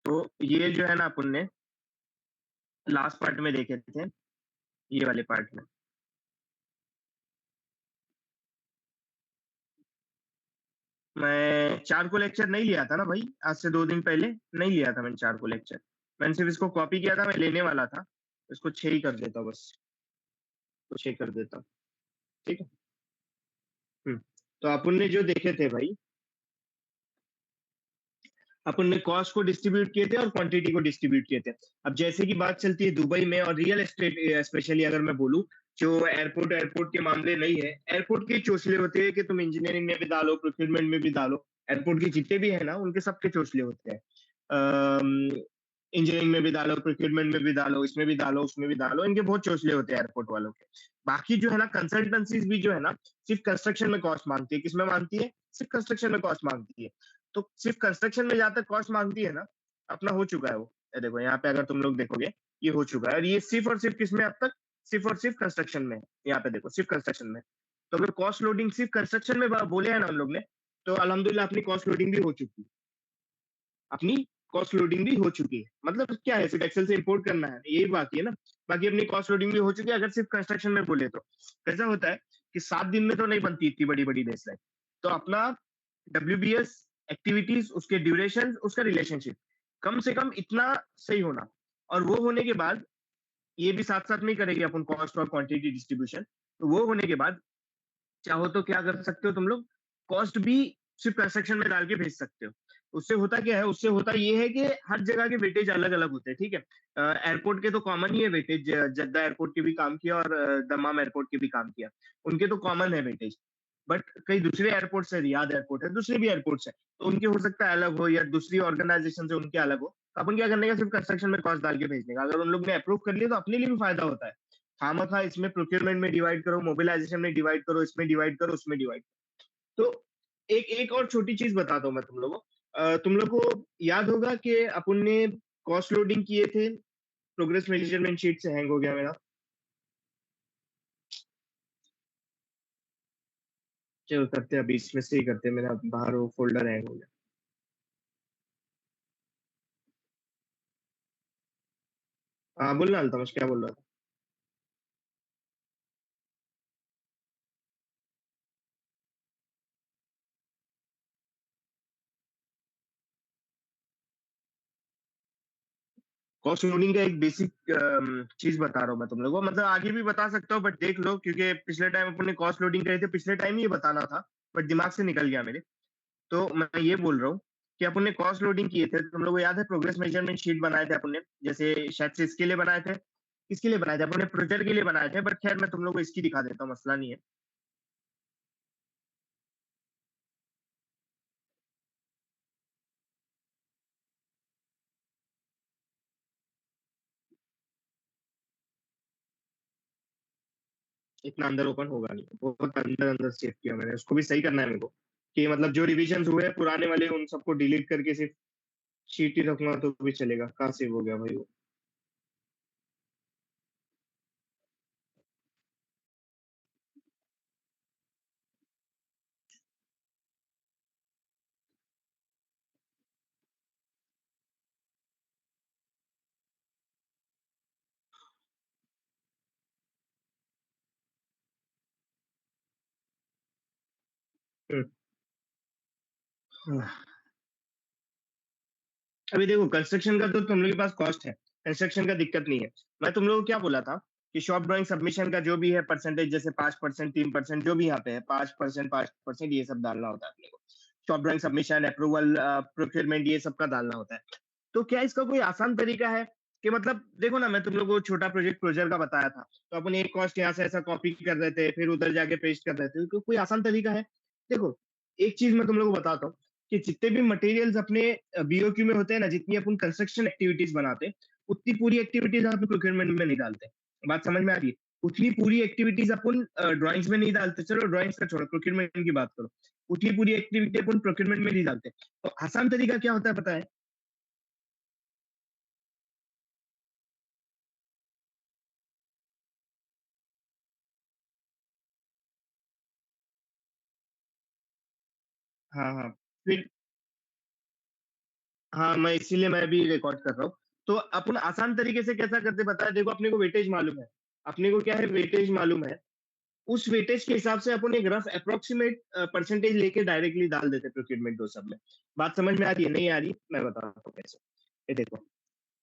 तो ये जो है ना अपन ने लास्ट पार्ट में देखे थे, ये वाले पार्ट में। मैं 4 को लेक्चर नहीं लिया था ना भाई, आज से 2 दिन पहले नहीं लिया था मैंने 4 को लेक्चर। मैंने सिर्फ इसको कॉपी किया था, मैं लेने वाला था। इसको 6 ही कर देता हूँ बस, तो 6 कर देता हूँ, ठीक है? हुँ। तो अपन ने जो देखे थे भाई, अपन ने कॉस्ट को डिस्ट्रीब्यूट किए थे और क्वांटिटी को डिस्ट्रीब्यूट किए थे। अब जैसे की बात चलती है दुबई में और रियल एस्टेट स्पेशली अगर मैं बोलूँ, जो एयरपोर्ट एयरपोर्ट के मामले नहीं है, एयरपोर्ट के चोचले होते हैं कि तुम इंजीनियरिंग में भी डालो, प्रोक्योरमेंट में भी डालो। एयरपोर्ट के जितने भी है ना, उनके सबके चोचले होते हैं। इंजीनियरिंग में भी डालो, प्रोक्योरमेंट में भी डालो, इसमें भी डालो, उसमें भी डालो, इनके बहुत चोचले होते हैं एयरपोर्ट वालों के। बाकी जो है ना कंसल्टेंसीज भी जो है ना, सिर्फ कंस्ट्रक्शन में कॉस्ट मांगती है। किसमें मांगती है? सिर्फ कंस्ट्रक्शन में कॉस्ट मांगती है। तो सिर्फ कंस्ट्रक्शन में जहां तक कॉस्ट मांगती है ना, अपना हो चुका है वो। ये देखो यहाँ पे अगर तुम लोग देखोगे, ये हो चुका है, और ये सिर्फ और सिर्फ किसमें अब तक? सिर्फ और सिर्फ कंस्ट्रक्शन में है। यहाँ पे देखो सिर्फ कंस्ट्रक्शन में। तो अगर कॉस्ट लोडिंग सिर्फ कंस्ट्रक्शन में बोले है ना हम लोग ने, तो अल्हम्दुलिल्लाह अपनी कॉस्ट लोडिंग भी हो चुकी है। अपनी कॉस्ट लोडिंग भी हो चुकी है। मतलब क्या है, सिर्फ एक्सेल से इंपोर्ट करना है, यही बाकी है ना। बाकी अपनी कॉस्ट लोडिंग भी हो चुकी है अगर सिर्फ कंस्ट्रक्शन में बोले तो। कैसा होता है कि 7 दिन में तो नहीं बनती इतनी बड़ी बड़ी बेसलाइन। तो अपना डब्ल्यूबीएस एक्टिविटीज, उसके ड्यूरेशन, उसका रिलेशनशिप, कम से कम इतना सही होना। और वो होने के बाद ये भी साथ साथ में करेंगे अपन कॉस्ट और क्वांटिटी डिस्ट्रीब्यूशन। तो वो होने के बाद चाहो तो क्या कर सकते हो तुम लोग, कॉस्ट भी सिर्फ कंस्ट्रक्शन में डाल के भेज सकते हो। उससे होता क्या है, उससे होता ये है कि हर जगह के वेटेज अलग अलग होते हैं, ठीक है? एयरपोर्ट के तो कॉमन ही है वेटेज, जद्दा एयरपोर्ट के भी काम किया और दमाम एयरपोर्ट के भी काम किया, उनके तो कॉमन है वेटेज। बट कई दूसरे एयरपोर्ट्स है, रियाद एयरपोर्ट है, दूसरे भी एयरपोर्ट्स है, तो उनके हो सकता है अलग हो, या दूसरी ऑर्गेनाइजेशन से उनके अलग हो। तो अपन क्या करने का, सिर्फ कंस्ट्रक्शन में कॉस्ट डाल के भेजने का। अगर उन लोग ने अप्रूव कर लिया तो अपने लिए भी फायदा होता है। खामखा इसमें प्रोक्योरमेंट में डिवाइड करो, मोबिलाइजेशन में डिवाइड करो, इसमें डिवाइड करो, उसमें डिवाइड करो। तो एक एक और छोटी चीज बताता हूँ मैं तुम लोगों को। तुम लोग को याद होगा कि अपन ने कॉस्ट लोडिंग किए थे, प्रोग्रेस मेजरमेंट शीट से हैंग हो गया मेरा। चलो करते हैं, अभी इसमें से ही करते हैं, मेरा बाहर वो फोल्डर हैंग हो गया। हाँ बोलना अल्तमश, क्या बोल रहा था? कॉस्ट लोडिंग का एक बेसिक चीज बता रहा हूँ मैं तुम लोगों को, मतलब आगे भी बता सकता हूँ बट देख लो, क्योंकि पिछले टाइम अपन ने कॉस्ट लोडिंग करी थी, पिछले टाइम ही ये बताना था, बट दिमाग से निकल गया मेरे। तो मैं ये बोल रहा हूँ कि अपन ने कॉस्ट लोडिंग किए थे, तुम लोगों को याद है प्रोग्रेस मेजरमेंट शीट बनाए थे अपन ने, जैसे शायद से इसके लिए बनाए थे। किसके लिए बनाए थे? अपन ने प्रोजेक्ट के लिए बनाए थे, बट खैर मैं तुम लोगों को इसकी दिखा देता हूँ, मसला नहीं है। इतना अंदर ओपन होगा नहीं, बहुत अंदर अंदर सेव किया मैंने, उसको भी सही करना है मेरे को। कि मतलब जो रिविजन हुए हैं पुराने वाले, उन सबको डिलीट करके सिर्फ शीट ही रखूंगा तो भी चलेगा। कहाँ सेव हो गया भाई वो? हम्म। अभी देखो कंस्ट्रक्शन का तो तुम लोग के पास कॉस्ट है, कंस्ट्रक्शन का दिक्कत नहीं है। मैं तुम लोगों को क्या बोला था कि शॉप ड्राइंग सबमिशन का जो भी है परसेंटेज, जैसे 5%, 3%, जो भी यहाँ पे है, 5%, 5%, ये सब डालना होता है अपने को। Shop drawing submission, approval, procurement, ये सब का डालना होता है। तो क्या इसका कोई आसान तरीका है? कि मतलब देखो ना, मैं तुम लोग को छोटा प्रोजेक्ट प्रोजेक्ट का बताया था, तो अपन एक कॉस्ट यहाँ से ऐसा कॉपी कर रहे थे, फिर उधर जाके पेस्ट कर रहे थे, तो कोई आसान तरीका है? देखो, एक चीज मैं तुम लोग को बताता हूँ कि जितने भी मटेरियल्स अपने बीओक्यू में होते हैं ना, जितनी अपन कंस्ट्रक्शन एक्टिविटीज बनाते हैं, उतनी पूरी एक्टिविटीज आप प्रोक्योरमेंट में नहीं डालते। बात समझ में आ रही है? उतनी पूरी एक्टिविटीज अपन ड्राइंग्स में नहीं डालते, चलो ड्राइंग्स का छोड़ो, प्रोक्योरमेंट की बात करो। उतनी पूरी एक्टिविटी अपन प्रोक्योरमेंट में नहीं डालते। तो आसान तरीका क्या होता है पता है? हाँ हाँ। फिर हाँ, मैं इसीलिए मैं भी रिकॉर्ड कर रहा हूँ। तो अपन आसान तरीके से कैसा करते पता है? देखो अपने को वेटेज मालूम है। अपने को क्या है वेटेज मालूम है। उस वेटेज के हिसाब से अपन एक रफ अप्रोक्सीमेट परसेंटेज लेके डायरेक्टली डाल देते प्रोक्यूरमेंट वो सब में। बात समझ में आ रही है? नहीं आ रही? मैं बताता हूँ कैसे। ये देखो,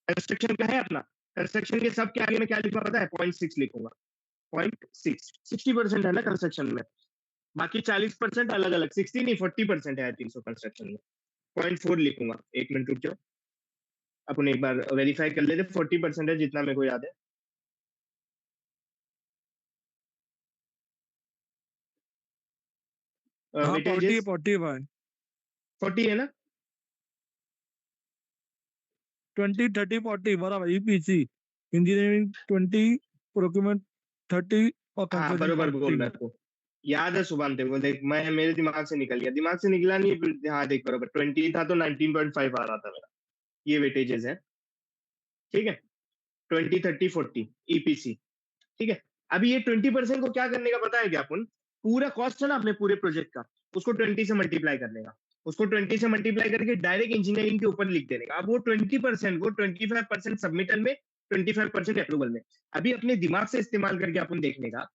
कंस्ट्रक्शन का है अपना। कंस्ट्रक्शन के सब के आगे में क्या लिखूंगा पता है? 0.6 लिखूंगा। 0.6 60% है ना कंस्ट्रक्शन में। बाकी 40% अलग अलग, 60 नहीं 40% है आई थिंक सो कंस्ट्रक्शन में। 0.4 लिखूंगा। एक मिनट रुक जाओ, अपन एक बार वेरीफाई कर लेते। 40% है जितना मेरे को याद है। हाँ, वेटेजेस 40 45 40 है ना? 20 30 40 बराबर। ईपीसी इंजीनियरिंग 20, प्रोक्यूरमेंट 30 और हाँ कंस्ट्रक्शन बरोबर बोल 40 रहा में। है आपको। याद है सुभान तेरे को, देख मैं मेरे दिमाग से निकल गया, दिमाग से निकला नहीं हाँ देख बरोबर 20 था तो 19.5 आ रहा था मेरा। ये वेटेजेस है। ठीक है। 20 30 40 ईपीसी। ठीक है। अभी ये 20% को क्या करने का पता है क्या अपन? पूरा कॉस्ट है ना अपने पूरे प्रोजेक्ट का, उसको 20 से मल्टीप्लाई करने का। उसको 20 से मल्टीप्लाई करके डायरेक्ट इंजीनियरिंग के ऊपर लिख देने का। अब वो 20% को 25% सबमिटल में, 25% अप्रूवल में। अभी अपने दिमाग से इस्तेमाल करके अपन देखने का,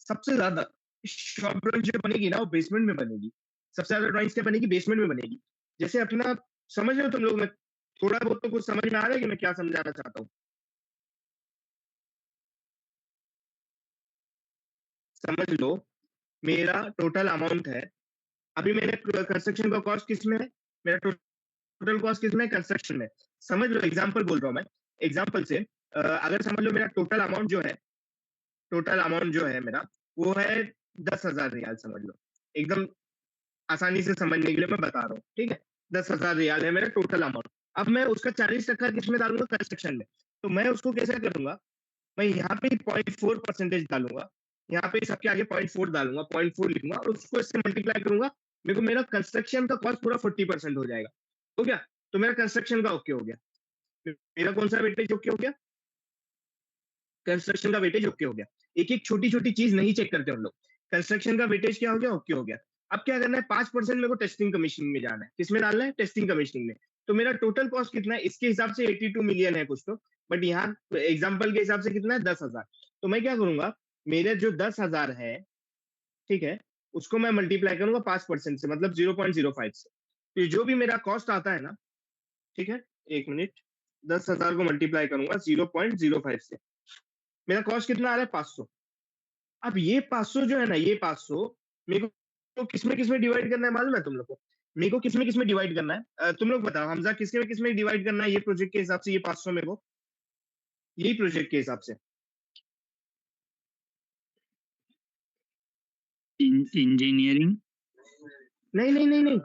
सबसे ज्यादा शॉर्ट ड्राइंग जो बनेगी ना वो बेसमेंट में बनेगी। सबसे ज्यादा ड्राइंग्स क्या बनेगी? बेसमेंट में बनेगी। जैसे अपना, समझ रहे हो तुम लोग? मैं थोड़ा बहुत तो कुछ समझ में आ रहा है कि मैं क्या समझाना चाहता हूँ? समझ लो, मेरा टोटल अमाउंट है। अभी मेरे कंस्ट्रक्शन का कॉस्ट किस में है? मेरा टोटल कॉस्ट किस में है? कंस्ट्रक्शन में। समझ लो, एग्जांपल बोल रहा हूं मैं। एग्जांपल से अगर समझ लो मेरा टोटल अमाउंट जो है, टोटल अमाउंट जो है मेरा, वो है 10,000 रियाल समझ लो। एकदम आसानी से समझने के लिए मैं बता रहा हूँ। ठीक है। 10,000 रियाल है मेरा टोटल अमाउंट। अब मैं उसका 40% किस में डालूंगा? कंस्ट्रक्शन में। तो मैं उसको कैसे करूंगा? मैं यहाँ पे 0.4% डालूंगा। यहाँ पे सबके आगे 0.4 डालूंगा, 0.4 लिखूंगा और उसको इससे मल्टीप्लाई करूंगा। मेरे को मेरा कंस्ट्रक्शन का कॉस्ट पूरा 40% हो जाएगा। हो गया? तो मेरा कंस्ट्रक्शन का ओके हो गया। मेरा कौन सा वेटेज ओके हो गया? कंस्ट्रक्शन का वेटेज ओके हो गया। एक एक छोटी छोटी चीज नहीं चेक करते हम लोग। कंस्ट्रक्शन का वेटेज क्या हो गया? ओके हो गया। अब क्या करना है? 5% मेरे को टेस्टिंग कमीशनिंग में जाना है। किसमें डालना है? टेस्टिंग कमीशनिंग में। तो मेरा टोटल कॉस्ट कितना है इसके हिसाब से? 82 मिलियन है कुछ तो। बट यहाँ एग्जाम्पल के हिसाब से कितना है? 10,000। तो मैं क्या करूंगा? मेरे जो 10,000 है, ठीक है, उसको मैं मल्टीप्लाई करूंगा 5% से, मतलब 0.05 से। तो जो भी मेरा कॉस्ट आता है ना, ठीक है, एक मिनट, 10,000 को मल्टीप्लाई करूंगा 0.05 से, मेरा कॉस्ट कितना आ रहा है? 500। अब ये 500 जो है ना, ये 500 मेरे को तो किसमें डिवाइड करना है मालूम है तुम लोग को? मेरे को किसमें डिवाइड करना है? तुम लोग बताओ हमजा, किसमें डिवाइड करना है ये प्रोजेक्ट के हिसाब से? ये 500 मेरे को, यही प्रोजेक्ट के हिसाब से। इंजीनियरिंग। नहीं नहीं नहीं नहीं,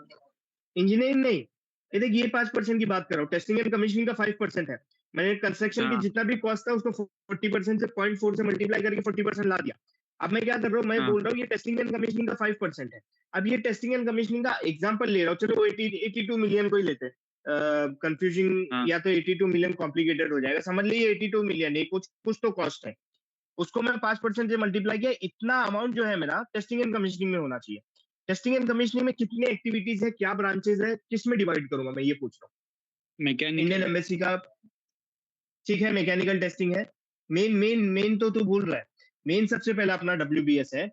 इंजीनियरिंग नहीं। ये देख, ये 5% की बात कर रहा हूँ। टेस्टिंग एंड कमीशनिंग का 5% है। मैंने कंस्ट्रक्शन की हाँ जितना भी कॉस्ट था उसको 40% से 0.4 से मल्टीप्लाई करके 40% ला दिया। अब मैं क्या कर रहा हूँ? मैं हाँ बोल रहा हूँ ये टेस्टिंग एंड कमीशनिंग का 5% है। अब ये टेस्टिंग एंड कमीशनिंग का एग्जाम्पल ले रहा हूँ, चलो 82 मिलियन को ही लेते हैं। कंफ्यूजिंग, हाँ या तो 82 मिलियन कॉम्प्लिकेटेड हो जाएगा, समझ लीजिए 82 मिलियन है, कुछ कुछ तो कॉस्ट है। उसको मैं 5% से मल्टीप्लाई किया, इतना अमाउंट जो है मेरा टेस्टिंग एंड कमीशनिंग में होना चाहिए। टेस्टिंग एंड कमीशनिंग में कितने एक्टिविटीज है, क्या ब्रांचेस है, किस में डिवाइड करूंगा मैं, ये पूछ रहा हूँ। Indian mechanical. एम्बेसी का, ठीक है, मैकेनिकल टेस्टिंग है। मेन मेन मेन तो तू भूल रहा है। मेन सबसे पहला अपना WBS है,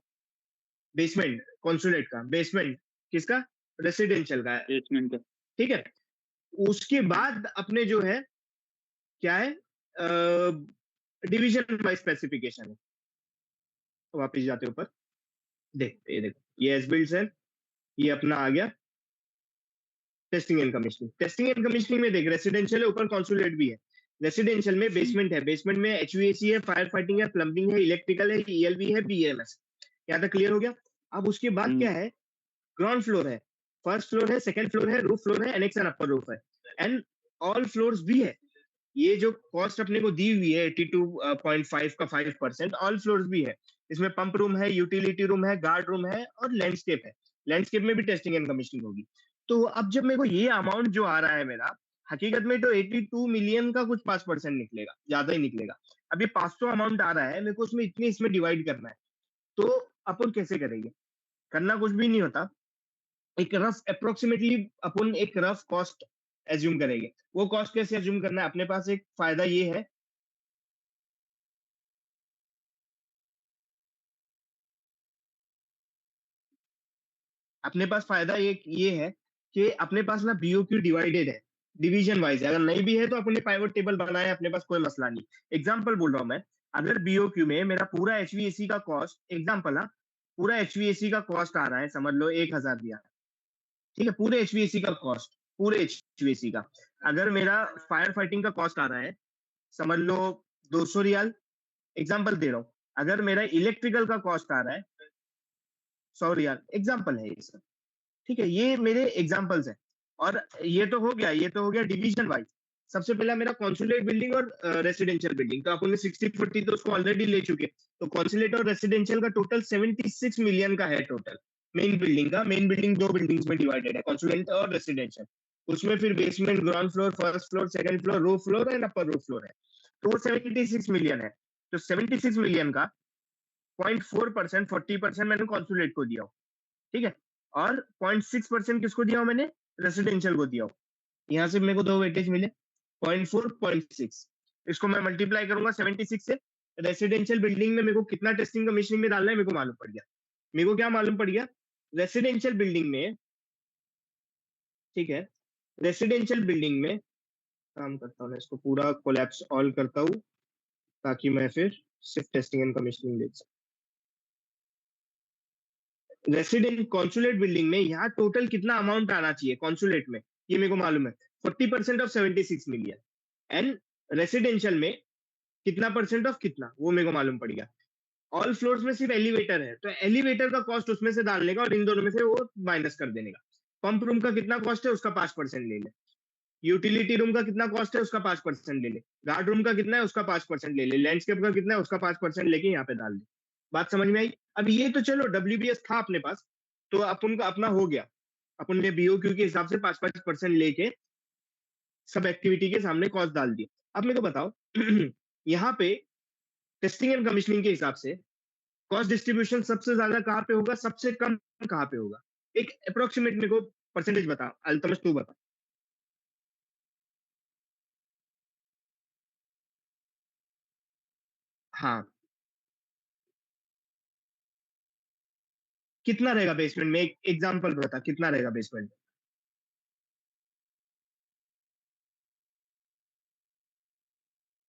बेसमेंट कॉन्सुलेट का। बेसमेंट किसका? रेसिडेंशियल का है। बेसमेंट का। ठीक है। उसके बाद अपने जो है, क्या है, डिवीजन वाइज स्पेसिफिकेशन है। वापिस जाते ऊपर, देख ये देखो, ये एस बिल्ड्स है, ये अपना आ गया testing and commissioning. Testing and commissioning में देख, रेसिडेंशियल है, ऊपर कॉन्सुलेट भी है। रेसिडेंशियल में बेसमेंट है, बेसमेंट में HVAC है, फायर फाइटिंग है, प्लम्बिंग है, इलेक्ट्रिकल है, ELB है, BMS। यहाँ तक क्लियर हो गया? अब उसके बाद क्या है? ग्राउंड फ्लोर है, फर्स्ट फ्लोर है, सेकंड फ्लोर है, रूफ फ्लोर है, एनेक्स एंड अपर रूफ है, एंड ऑल फ्लोर्स भी है। ये जो कॉस्ट अपने को दी हुई है 82.5 का 5%, ऑल फ्लोर्स भी है। इसमें पंप रूम है, यूटिलिटी रूम है, गार्ड रूम है और लैंडस्केप है। लैंडस्केप में भी टेस्टिंग एंड कमीशनिंग होगी। तो अब जब मेरे को ये अमाउंट जो आ रहा है मेरा, हकीकत में तो 82 मिलियन का कुछ 5% निकलेगा, ज्यादा ही निकलेगा। अब ये 500 अमाउंट आ रहा है मेरे को, उसमें इतने इसमें डिवाइड करना है। तो अपन कैसे करेंगे? करना कुछ भी नहीं होता। एक रफ अप्रोक्सीमेटली अपन एक रफ कॉस्ट एज्यूम करेंगे। वो कॉस्ट कैसे एज्यूम करना है, अपने पास एक फायदा ये है, अपने पास फायदा ये है कि अपने पास ना बीओक्यू डिवाइडेड है, डिवीजन वाइज है। अगर नहीं भी है तो अपने पाइवट टेबल बनाए, अपने पास कोई मसला नहीं। एग्जांपल बोल रहा हूं मैं, अगर बीओक्यू में मेरा पूरा एचवीएसी का कॉस्ट, एग्जांपल, हाँ, पूरा एचवीएसी का कॉस्ट आ रहा है, समझ लो 1000 दिया, ठीक है, पूरे एचवीएसी का कॉस्ट, पूरे एचवीएसी का। अगर मेरा फायर फाइटिंग का कॉस्ट आ रहा है, समझ लो 200 रियाल, एग्जाम्पल दे रहा हूं। अगर मेरा इलेक्ट्रिकल का कॉस्ट आ रहा है 100 रियाल, एग्जाम्पल है ये सब, ठीक है, ये मेरे एग्जाम्पल्स हैं। और ये तो हो गया डिवीजन वाइज। सबसे पहला मेरा कॉन्सुलेट बिल्डिंग और रेसिडेंशियल बिल्डिंग, तो अपन ने 60-40 तो उसको ऑलरेडी ले चुके। तो कॉन्सुलेट और रेसिडेंशियल का टोटल 76 मिलियन का है टोटल। मेन बिल्डिंग दो बिल्डिंग्स में डिवाइडेड है, कॉन्सुलेट और रेसिडेंशियल। उसमें फिर basement, ground floor, first floor, second floor, row floor and upper row floor है। तो वो 76 मिलियन है। तो 76 मिलियन का 0.4%, 40% मैंने कॉन्सुलेट को दिया, ठीक है, और 0.6% किसको दिया हूं मैंने, रेसिडेंशियल को दिया हूं। यहां से मेरे को दो वेटेज मिले, 0.4, 0.6। इसको मैं मल्टीप्लाई करूंगा 76 से। रेसिडेंशियल बिल्डिंग में मेरे को कितना टेस्टिंग कमीशनिंग में डालना है मेरे को मालूम पड़ गया। मेरे को क्या मालूम पड़ गया, रेसिडेंशियल बिल्डिंग में, ठीक है, रेसिडेंशियल बिल्डिंग में काम करता हूँ, मैं इसको पूरा कोलैप्स ऑल करता हूँ ताकि मैं फिर सिर्फ टेस्टिंग एंड कमीशनिंग देख सकूं। रेसिडेंट कॉन्सुलेट बिल्डिंग में यहाँ टोटल कितना अमाउंट आना चाहिए कॉन्सुलेट में, ये मेरे को मालूम है, 40% ऑफ 76 मिलियन। एंड रेसिडेंशियल में कितना परसेंट ऑफ कितना, वो मेरे को मालूम पड़ गया। ऑल फ्लोर्स में सिर्फ एलिवेटर है, तो एलिवेटर का कॉस्ट उसमें से डालने का और इन दोनों में से वो माइनस कर देने का। पंप रूम का कितना कॉस्ट है उसका 5% ले ले, यूटिलिटी रूम का कितना कॉस्ट है उसका 5% ले ले, गार्ड रूम का कितना है उसका 5% ले ले, लैंडस्केप का कितना है उसका 5% लेके यहाँ पे डाल दे। बात समझ में आई। अब ये तो चलो डब्ल्यूबीएस था अपने पास, तो अपन का अपना हो गया, अपन ने बीओक्यू के हिसाब से 5-5% लेके सब एक्टिविटी के सामने कॉस्ट डाल दिए। अब मेरे को बताओ यहाँ पे टेस्टिंग एंड कमीशनिंग के हिसाब से कॉस्ट डिस्ट्रीब्यूशन सबसे ज्यादा कहाँ पे होगा, सबसे कम कहाँ पे होगा, एक अप्रोक्सीमेट मेरे को परसेंटेज बता, अल्तमश तू बता। हाँ, कितना रहेगा बेसमेंट में, एक एग्जांपल बता कितना रहेगा बेसमेंट में।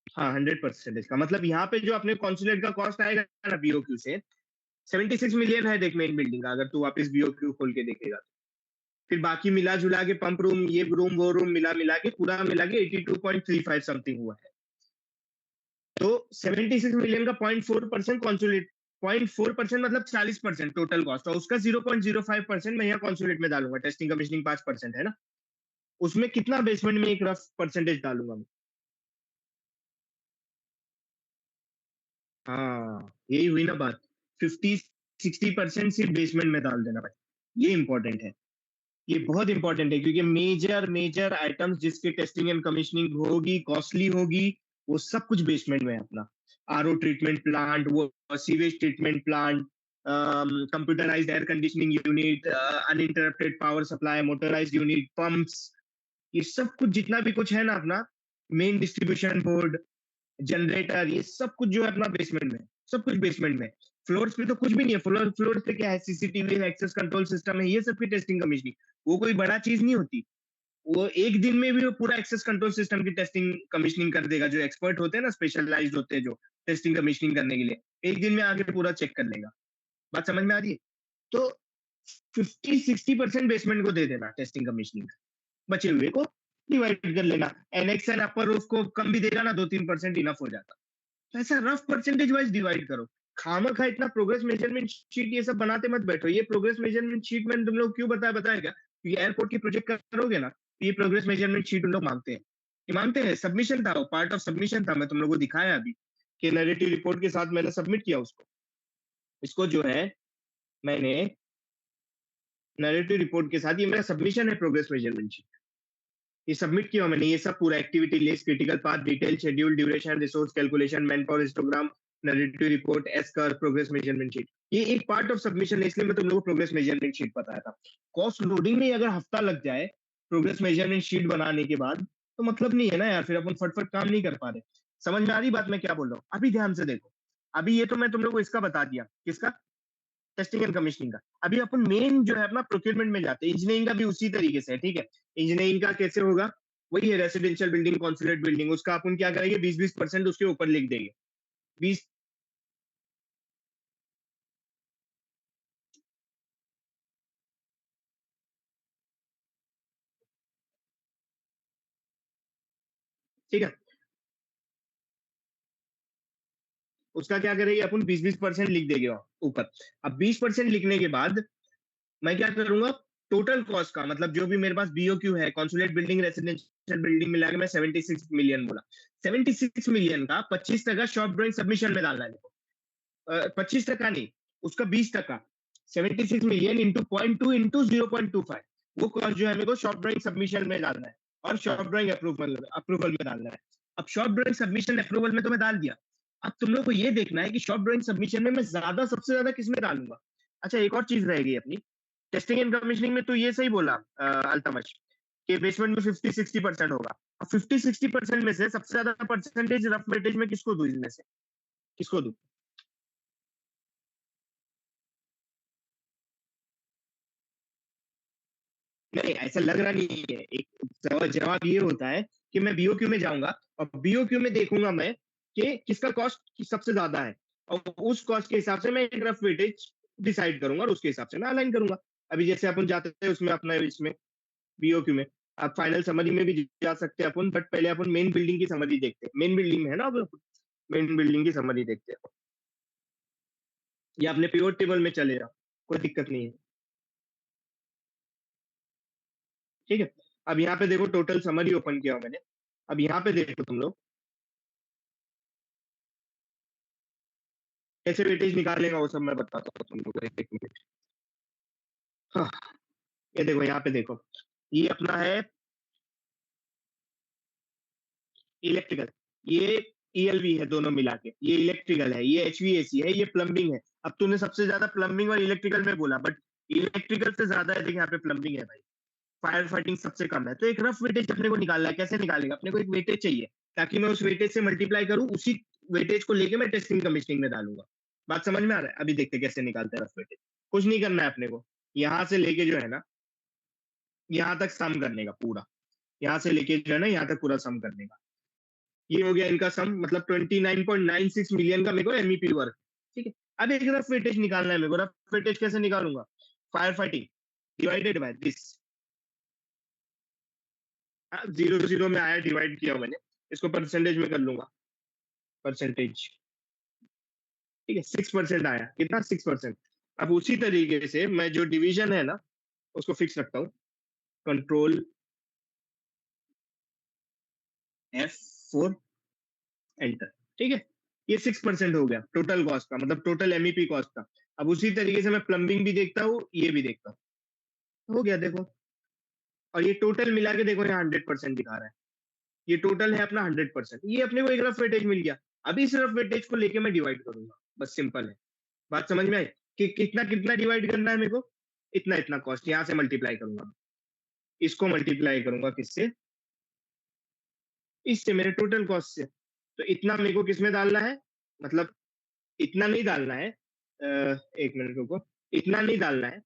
हाँ, 100% का मतलब यहाँ पे जो अपने कॉन्सुलेट का कॉस्ट आएगा ना बीओक्यू से, 76 मिलियन है देख मेन बिल्डिंग का, अगर तू वापस बीओक्यू खोल के देखेगा तो। फिर बाकी मिला जुला के पंप रूम, ये रूम, वो रूम, मिला मिला के पूरा मिला के 82.35 समथिंग हुआ है। तो 76 मिलियन का 0.4% कॉन्सुलेट, 0.4% मतलब 40% टोटल कॉस्ट, और उसका 0.05% मैं यहाँ कॉन्सुलेट में डालूंगा, टेस्टिंग कमीशनिंग 5% है ना, उसमें कितना बेसमेंट में एक रफ परसेंटेज डालूंगा मैं। हाँ, यही हुई ना बात, 50-60% सिर्फ बेसमेंट में डाल देना भाई, ये इंपॉर्टेंट है। ये बहुत इंपॉर्टेंट है क्योंकि मेजर मेजर आइटम्स जिसकी टेस्टिंग एंड कमीशनिंग होगी, कॉस्टली होगी, वो सब कुछ बेसमेंट में है अपना। आरओ ट्रीटमेंट प्लांट, वो sewage treatment plant, computerised air conditioning unit, uninterrupted power supply, motorised unit, pumps, ये सब कुछ जितना भी कुछ है ना अपना, मेन डिस्ट्रीब्यूशन बोर्ड, जनरेटर, ये सब कुछ जो है अपना बेसमेंट में, सब कुछ बेसमेंट में। फ्लोर्स पे तो कुछ भी नहीं है, फ्लोर पे क्या है, सीसीटीवी है, एक्सेस कंट्रोल सिस्टम है, ये सब की टेस्टिंग कमीशनिंग, वो कोई बड़ा चीज नहीं होती। वो एक दिन में भी वो पूरा एक्सेस कंट्रोल सिस्टम की टेस्टिंग कमीशनिंग कर देगा, जो एक्सपर्ट होते हैं ना, स्पेशलाइज्ड होते हैं जो टेस्टिंग कमीशनिंग करने के लिए, एक दिन में आके पूरा चेक कर लेगा। बात समझ में आ रही है। तो 50-60% बेसमेंट को दे देना टेस्टिंग कमीशनिंग, बचे हुए को डिवाइड कर लेना। एनेक्स एंड अपर रूफ को कम भी देगा ना, 2-3% इनफ हो जाता। तो ऐसा रफ परसेंटेज वाइज डिवाइड करो। खामा खा इतना प्रोग्रेस मेजरमेंट शीट ये सब बनाते मत बैठो। ये प्रोग्रेस मेजरमेंट शीट मैंने तुम लोग क्यों बताया क्योंकि एयरपोर्ट की प्रोजेक्ट करोगे ना, तो ये प्रोग्रेस मेजरमेंट शीट उन लोग मांगते हैं, ये मांगते हैं। सबमिशन था, वो पार्ट ऑफ सबमिशन था, मैं तुम लोगों को दिखाया अभी कि नैरेटिव रिपोर्ट के साथ मैंने सबमिट किया उसको। इसको जो है मैंने नैरेटिव रिपोर्ट के साथ, ये मेरा सबमिशन है प्रोग्रेस मेजरमेंट शीट, ये सबमिट किया मैंने। ये सब पूरा activity list, critical path, detail, schedule, duration, resource calculation, man power histogram, narrative report, S कर, प्रोग्रेस मेजरमेंट शीट, ये एक पार्ट ऑफ सबमिशन है, इसलिए मैं तुम लोगों को प्रोग्रेस मेजरमेंट शीट बताया था। कॉस्ट लोडिंग में अगर हफ्ता लग जाए प्रोग्रेस मेजरमेंट शीट बनाने के बाद, तो मतलब नहीं है ना यार, फिर अपन फटफट काम नहीं कर पा रहे। समझ में आ रही बात मैं क्या बोल रहा हूँ? अभी ध्यान से देखो, अभी ये तो मैं तुम लोग को इसका बता दिया, किसका? टेस्टिंग एंड कमीशनिंग का। अभी अपन मेन जो है अपना प्रोक्योरमेंट में जाते हैं। इंजीनियरिंग का भी उसी तरीके से है, ठीक है? इंजीनियरिंग का कैसे होगा? वही है, रेसिडेंशियल बिल्डिंग, कॉन्सुलेट बिल्डिंग, उसका अपन क्या करेंगे, 20-20% उसके ऊपर लिख देंगे। 20, ठीक है? उसका क्या करेंगे अपन, 20-20% लिख देंगे वहाँ ऊपर। अब 20% लिखने के बाद मैं क्या करूंगा, टोटल कॉस्ट का मतलब जो भी मेरे पास बीओक्यू है, कॉन्सुलेट बिल्डिंग, रेसिडेंशियल बिल्डिंग मिला के मैं 76 मिलियन बोला। 76 मिलियन का 25% शॉप ड्राइंग सबमिशन में डालना है देखो। 25% नहीं, उसका 20%। 76 मिलियन इंटू 0.2 इंटू 0.25, वो कॉस्ट जो है मेरे को शॉप ड्राइंग सबमिशन में डालना है, और शॉप ड्राइंग अप्रूवल अप्रूवल में डालना है। अब शॉप ड्राइंग सबमिशन अप्रूवल में तो मैं डाल दिया। अब तुम लोग को ये देखना है कि शॉप ड्राइंग सबमिशन में मैं ज्यादा, सबसे ज्यादा किसमें डालूंगा। अच्छा, एक और चीज रहेगी अपनी टेस्टिंग एंड कमीशनिंग में, तो ये सही बोला अल्तमश, कि बेसमेंट में 50-60% होगा। अब 50-60% में से सबसे ज्यादा परसेंटेज रफ वेटेज में किसको दूं, इनमें से किसको दूं? नहीं, ऐसा लग रहा नहीं है। एक जवाब ये होता है कि मैं बीओक्यू में जाऊंगा और बीओक्यू में देखूंगा मैं कि किसका कॉस्ट सबसे ज्यादा है, और उस कॉस्ट के हिसाब से मैं एक रफ वेटेज डिसाइड करूंगा और उसके हिसाब से मैं अलाइन करूंगा। अभी जैसे अपन जाते हैं उसमें अपना इसमें बीओक्यू में, आप फाइनल समरी में भी जा सकते हैं अपन, बट पहले अपन मेन बिल्डिंग की समरी देखते हैं। मेन बिल्डिंग में है ना, अब मेन बिल्डिंग की समरी देखते हैं, या अपने पिवट टेबल में चले जाओ, कोई दिक्कत नहीं है, ठीक है? अब यहाँ पे देखो, टोटल समरी ओपन किया हुआ मैंने। अब यहाँ पे देखो तुम लोग, कैसे वेटेज निकालेगा वो सब मैं बताता हूँ तुम लोग को, एक मिनट। हाँ, ये देखो, यहाँ पे देखो, ये अपना है इलेक्ट्रिकल, ये ईएलवी है, दोनों मिला के ये इलेक्ट्रिकल है, ये एचवीएसी है, ये प्लम्बिंग है। अब तूने सबसे ज्यादा प्लम्बिंग और इलेक्ट्रिकल में बोला, बट इलेक्ट्रिकल से ज्यादा है, देख यहाँ पे प्लम्बिंग है भाई। फायर फाइटिंग सबसे कम है। तो एक रफ वेटेज अपने को निकालना है। कैसे निकालेगा? अपने को एक वेटेज चाहिए, ताकि मैं उस वेटेज से मल्टीप्लाई करूं, उसी वेटेज को लेके मैं टेस्टिंग कमीशनिंग में डालूंगा। बात समझ में आ रहा है? अभी देखते हैं कैसे निकालते हैं रफ वेटेज। कुछ नहीं करना है अपने को, यहाँ से लेके जो है ना, यहाँ तक सम करने का पूरा, यहाँ से लेके जो है ना यहाँ तक पूरा सम करने का। ये हो गया इनका सम, मतलब 29.96 मिलियन का मेरे को एमईपी वर्क, ठीक है? अब एक रफ वेटेज निकालना है मेरे को। रफ वेटेज कैसे निकालूंगा? Fire fighting divided by this, 0-0 में आया, डिवाइड किया मैंने, इसको परसेंटेज में कर लूंगा, परसेंटेज, ठीक है? 6% आया, कितना? 6%। अब उसी तरीके से मैं जो डिवीजन है ना, उसको फिक्स रखता हूँ, कंट्रोल F4, एंटर, ठीक है? ये 6% हो गया टोटल कॉस्ट का, मतलब टोटल एमईपी कॉस्ट का। अब उसी तरीके से मैं प्लम्बिंग भी देखता हूँ, ये भी देखता हूँ, हो गया देखो। और ये टोटल मिला के देखो, यहाँ 100% दिखा रहा है, ये टोटल है अपना 100%। ये अपने को एक रफ वेटेज मिल गया। अभी इस रफ वेटेज को लेके मैं डिवाइड करूंगा, बस सिंपल है। बात समझ में आई कि कितना कितना डिवाइड करना है मेरे को? इतना इतना कॉस्ट, यहाँ से मल्टीप्लाई करूंगा, इसको मल्टीप्लाई करूंगा किससे? इससे, मेरे टोटल कॉस्ट से। तो इतना मेरे को किसमें डालना है, मतलब इतना नहीं डालना है, एक मिनट रुको, इतना नहीं डालना है।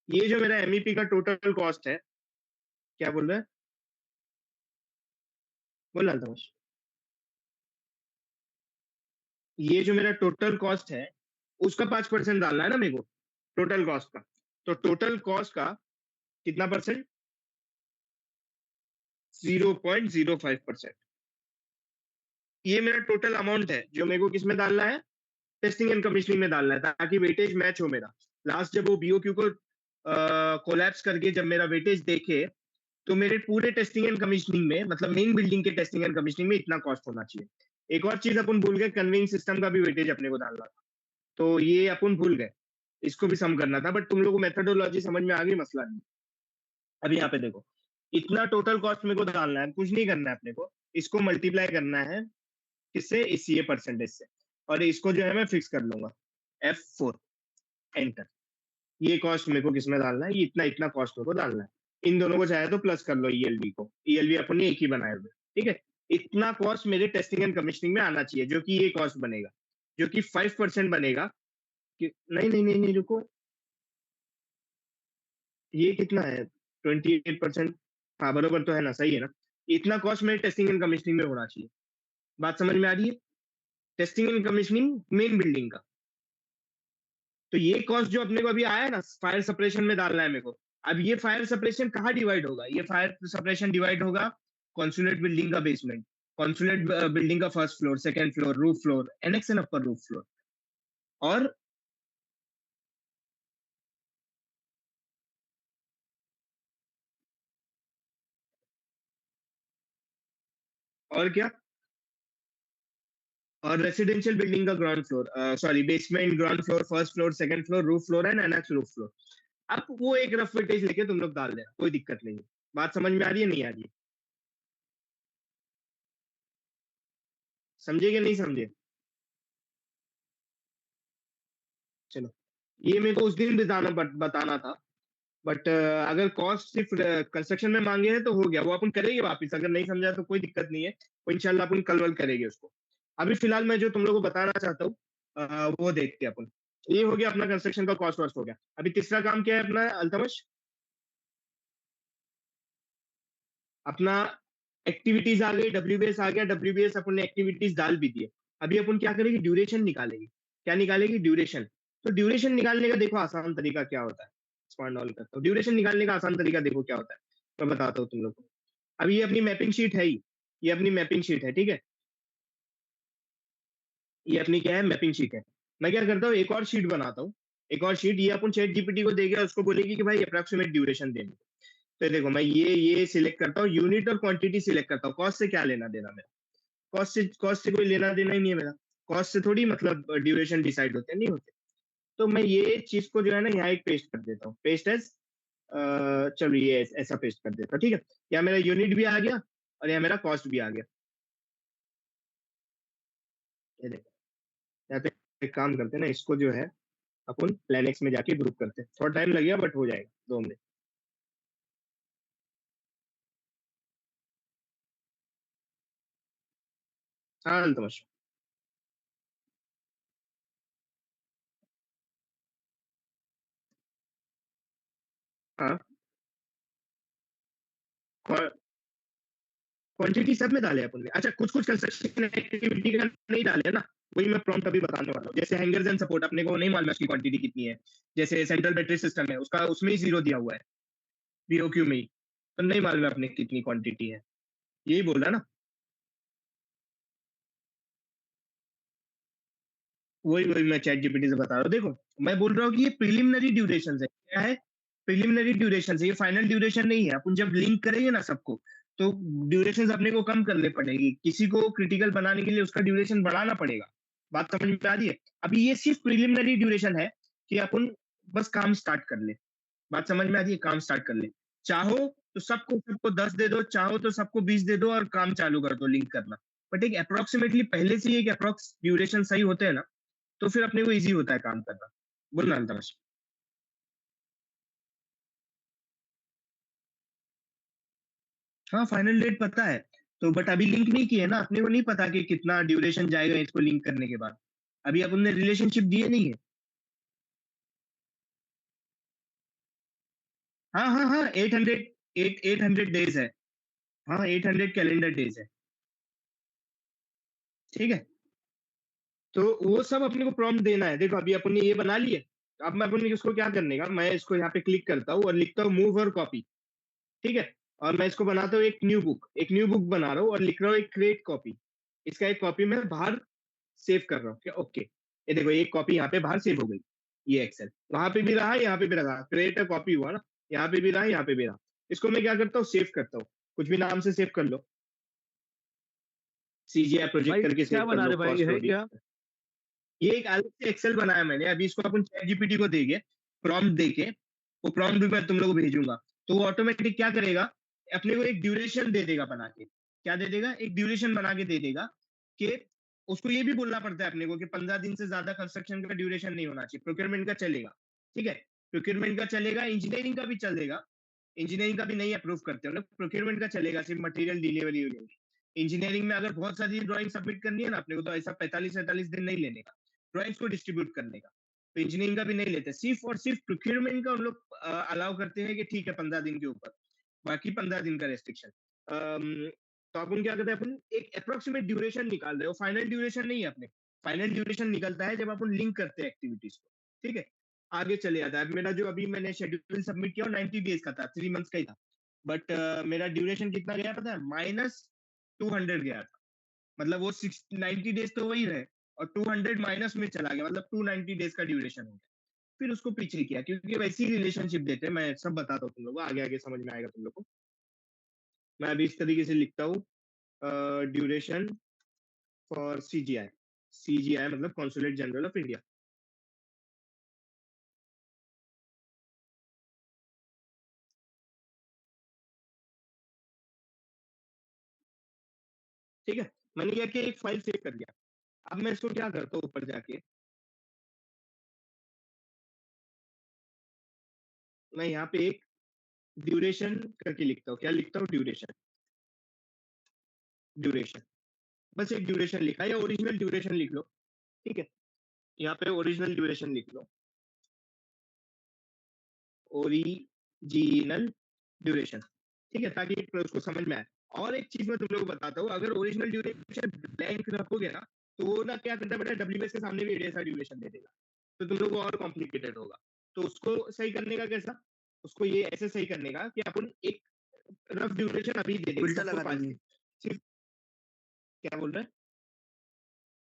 ये जो मेरा एमईपी का टोटल कॉस्ट है, क्या बोल रहा है, बोल रहा था, ये जो मेरा टोटल कॉस्ट है, उसका 5% डालना है ना मेरे को, टोटल कॉस्ट का। तो टोटल कॉस्ट का कितना परसेंट? 0.05%। ये मेरा टोटल अमाउंट है जो मेरे को किस में डालना है, टेस्टिंग एंड कमीशनिंग में डालना है, ताकि वेटेज मैच हो मेरा। लास्ट जब वो बीओक्यू को कोलैप्स करके जब मेरा वेटेज देखे, तो मेरे पूरे टेस्टिंग एंड कमीशनिंग में, मतलब मेन बिल्डिंग के टेस्टिंग एंड कमीशनिंग में इतना कॉस्ट होना चाहिए। एक और चीज अपन भूल गए, कन्वेइंग सिस्टम का भी वेटेज अपने को डालना था, तो ये अपन भूल गए, इसको भी सम करना था। बट तुम लोगों को मेथोडोलॉजी समझ में आ गई, मसला नहीं। अभी यहाँ पे देखो, इतना टोटल कॉस्ट मेरे को डालना है, कुछ नहीं करना है अपने को, इसको मल्टीप्लाई करना है किससे? इस ये परसेंटेज से, और इसको जो है मैं फिक्स कर लूंगा, F4, एंटर। ये कॉस्ट मेरे को किसमें डालना है? ये इतना इतना कॉस्ट मेरे को डालना है। इन दोनों को चाहे तो प्लस कर लो ईएलबी को, ईएलबी अपन ने एक ही बनाए हुए, ठीक है। इतना कॉस्ट मेरे टेस्टिंग एंड कमीशनिंग में आना चाहिए, जो कि ये कॉस्ट बनेगा, जो कि 5% बनेगा। कि नहीं नहीं नहीं नहीं रुको, ये कितना है, 28%। हाँ बरोबर तो है ना, सही है ना। इतना कॉस्ट मेरे टेस्टिंग एंड कमीशनिंग में होना चाहिए। बात समझ में आ रही है? Testing and commissioning main building का। तो ये कॉस्ट जो अपने को अभी आया है ना, फायर सेपरेशन में डालना है मेरे को। अब ये फायर सेपरेशन कहाँ डिवाइड होगा? ये फायर सेपरेशन डिवाइड होगा कॉन्सुलेट बिल्डिंग का बेसमेंट, कॉन्सुलेट बिल्डिंग का first floor, second floor, roof floor, annex and upper roof floor. और और क्या? और रेसिडेंशियल बिल्डिंग का ground floor, sorry basement, ground floor, first floor, second floor, roof floor and annex roof floor. अब वो एक rough weightage लेके तुम लोग डाल देना, कोई दिक्कत नहीं है। बात समझ में आ रही है नहीं आ रही है? समझे कि नहीं समझे? चलो, ये मेरे को उस दिन बताना था। बट अगर कॉस्ट सिर्फ कंस्ट्रक्शन में मांगे हैं तो हो गया, वो अपन करेंगे वापस। अगर नहीं समझा तो कोई दिक्कत नहीं है, वो इंशाल्लाह अपन कल वल करेंगे उसको। अभी फिलहाल मैं जो तुम लोगों को बताना चाहता हूँ, वो देखते हैं अपन। ये हो गया अपना कंस्ट्रक्शन का कॉस्ट वॉस्ट हो गया। अभी तीसरा काम क्या है अपना अल्तमश? अपना एक्टिविटीज आ गई, डब्ल्यूबीएस आ गया, डब्ल्यूबीएस अपन ने एक्टिविटीज डाल भी दिए। अभी अपन क्या करेंगे, ड्यूरेशन निकालेंगे। क्या निकालेंगे? ड्यूरेशन। तो ड्यूरेशन निकालने का देखो आसान तरीका क्या होता है, स्मार्ट डॉल करता हूँ। ड्यूरेशन निकालने का आसान तरीका देखो क्या होता है, मैं बताता हूँ तुम लोग को। अब ये अपनी मैपिंग शीट है ही, ये अपनी मैपिंग शीट है, ठीक है। ये अपनी क्या है, मैपिंग शीट है। मैं क्या करता हूँ, एक और शीट बनाता हूँ। एक और शीट, ये अपन चैट जीपीटी को देगा, उसको बोलेगी कि भाई अप्रोक्सीमेट ड्यूरेशन देने। तो देखो मैं ये सिलेक्ट करता हूँ, यूनिट और क्वांटिटी सिलेक्ट करता हूँ। कॉस्ट से क्या लेना देना मेरा? कॉस्ट से कोई लेना देना ही नहीं है मेरा। कॉस्ट से थोड़ी मतलब ड्यूरेशन डिसाइड होते हैं, नहीं होते। तो मैं ये चीज को जो है ना यहाँ एक पेस्ट कर देता हूँ, पेस्ट एज, चलो ये ऐसा पेस्ट कर देता हूँ, ठीक है। यहाँ मेरा यूनिट भी आ गया और यहाँ मेरा कॉस्ट भी आ गया। ये देखो, यहाँ पे एक काम करते हैं ना, इसको जो है अपन प्लानिक्स में जाके ग्रुप करते हैं। थोड़ा टाइम लगेगा बट हो जाएगा 2 मिनट। हाँ तमश। हाँ, क्वांटिटी सब में डाले अपन ने। अच्छा, कुछ कुछ कंस्ट्रक्शन एक्टिविटी का नहीं डाले ना, वही मैं प्रॉम्प्ट अभी बताने वाला हूँ। जैसे हैंगर्स एंड सपोर्ट अपने को नहीं मालूम है उसकी क्वांटिटी कितनी है। जैसे सेंट्रल बैटरी सिस्टम है, उसका उसमें ही 0 दिया हुआ है, बीओक्यू में ही। तो नहीं मालूम है अपने कितनी क्वांटिटी है, यही बोल रहा ना। वही वही मैं चैट जीपीटी से बता रहा हूँ। देखो, मैं बोल रहा हूँ कि ये प्रिलिमिनरी ड्यूरेशन है। क्या है? प्रिलिमिनरी ड्यूरेशन है, ये फाइनल ड्यूरेशन नहीं है। अपन जब लिंक करेंगे ना सबको, तो ड्यूरेशन अपने को कम करने पड़ेगी। किसी को क्रिटिकल बनाने के लिए उसका ड्यूरेशन बढ़ाना पड़ेगा। बात समझ में आ रही है? अभी ये सिर्फ प्रिलिमिनरी ड्यूरेशन है कि अपन बस काम स्टार्ट कर ले। बात समझ में आ रही है? काम स्टार्ट कर ले। चाहो तो सबको सबको 10 दे दो, चाहो तो सबको 20 दे दो और काम चालू कर दो लिंक करना। बट एक अप्रोक्सीमेटली पहले से ही एक अप्रोक्स ड्यूरेशन सही होते हैं ना, तो फिर अपने को इजी होता है काम करना। बोलना अंतरश। हाँ फाइनल डेट पता है, तो बट अभी लिंक नहीं किया है ना, अपने को नहीं पता कि कितना ड्यूरेशन जाएगा इसको लिंक करने के बाद। अभी अपन ने रिलेशनशिप दिए नहीं है। हाँ हाँ हाँ, 800, 800 डेज है। हाँ 800 कैलेंडर डेज है, ठीक है। तो वो सब अपने को प्रॉम्प्ट देना है। देखो अभी अपन ने ये बना लिया। अब मैं अपन ने इसको क्या करने का, मैं इसको यहाँ पे क्लिक करता हूँ और लिखता हूँ मूव और कॉपी, ठीक है। और मैं इसको बनाता हूँ एक न्यू बुक बना रहा हूँ और लिख रहा हूँ एक क्रिएट कॉपी। इसका एक कॉपी मैं बाहर सेव कर रहा हूँ, क्या? ओके, ये देखो एक कॉपी यहाँ पे बाहर सेव हो गई। ये एक्सेल वहां पे भी रहा, यहाँ पे भी रहा, क्रिएट अ कॉपी हुआ ना, यहाँ पे भी रहा, यहाँ पे भी रहा। इसको मैं क्या करता हूँ, सेव करता हूँ। कुछ भी नाम से सेव कर लो, सीजीआई प्रोजेक्ट भाई करके क्या सेव कर बना लो, रहे भाई, ये कॉस्ट है प्रोड्यूस। क्या? ये एक अलग से एक्सेल बनाया मैंने। अभी इसको अपन चैट जीपीटी को देंगे, प्रॉम्प्ट देके, वो प्रॉम्प्ट भी मैं तुम लोगों को भेजूंगा। तो वो ऑटोमेटिक क्या करेगा, अपने को एक ड्यूरेशन दे देगा बना के। क्या दे देगा? एक ड्यूरेशन बना के दे देगा कि उसको ये भी बोलना पड़ता है अपने को कि 15 दिन से ज्यादा कंस्ट्रक्शन का ड्यूरेशन नहीं होना चाहिए। प्रोक्योरमेंट का चलेगा, ठीक है, प्रोक्योरमेंट का चलेगा, इंजीनियरिंग का भी चलेगा। इंजीनियरिंग का भी नहीं अप्रूव करते हैं, प्रोक्योरमेंट का चलेगा, सिर्फ मटेरियल डिलीवरी हो जाएगी। इंजीनियरिंग में अगर बहुत सारी ड्राइंग सबमिट करनी है ना अपने को, तो ऐसा 45-47 दिन नहीं लेने का ड्राइंग्स को डिस्ट्रीब्यूट करने का। तो इंजीनियरिंग का भी नहीं लेते, सिर्फ और सिर्फ प्रोक्योरमेंट का उन लोग अलाउ करते हैं कि ठीक है 15 दिन के ऊपर, बाकी 15 दिन का रेस्ट्रिक्शन। तो अपन क्या करते हैं, अपन एक अप्रोक्सीमेट ड्यूरेशन निकाल रहे हो, फाइनल ड्यूरेशन नहीं है अपने। फाइनल ड्यूरेशन निकलता है जब अपन लिंक करते हैं एक्टिविटीज को, ठीक है। आगे चले जाता है। मेरा जो अभी मैंने शेड्यूल सबमिट किया 90 डेज का था, 3 मंथ्स का ही था, बट मेरा ड्यूरेशन कितना गया पता है, -200 गया था। मतलब वो 90 डेज तो वही रहे, और 200 माइनस में चला गया, मतलब 290 डेज का ड्यूरेशन हो गया। फिर उसको पीछे किया, क्योंकि वैसी रिलेशनशिप देते हैं। मैं सब बताता हूँ तुम लोगों को, आगे आगे समझ में आएगा तुम लोग को। मैं अभी इस तरीके से लिखता हूँ, ड्यूरेशन फॉर सीजीआई। सीजीआई मतलब कॉन्सुलेट जनरल ऑफ इंडिया। ठीक है, मैंने क्या किया, एक फाइल सेव कर लिया। अब मैं इसको क्या करता हूँ, ऊपर जाके मैं यहाँ पे एक ड्यूरेशन करके लिखता हूँ। क्या लिखता हूँ, ड्यूरेशन। ड्यूरेशन, बस एक ड्यूरेशन लिखा, या ओरिजिनल ड्यूरेशन लिख लो, ठीक है। यहाँ पे ओरिजिनल ड्यूरेशन लिख लो, ओरिजिनल ड्यूरेशन, ठीक है, ताकि उसको समझ में आए। और एक चीज मैं तुम लोग को बताता हूँ, अगर ओरिजिनल ड्यूरेशन ब्लैंक रखोगे ना, तो वो ना क्या करता है बेटा, डब्ल्यूबीएस के सामने भी ऐसा ड्यूरेशन दे देगा, तो तुम लोग को और कॉम्प्लिकेटेड होगा। तो उसको सही करने का कैसा, उसको ये ऐसे सही करने का कि अपन एक रफ ड्यूरेशन अभी दे देंगे फिल्टर सबको लगा 5 देंगे। दिन। सिर्फ, क्या बोल रहे हैं,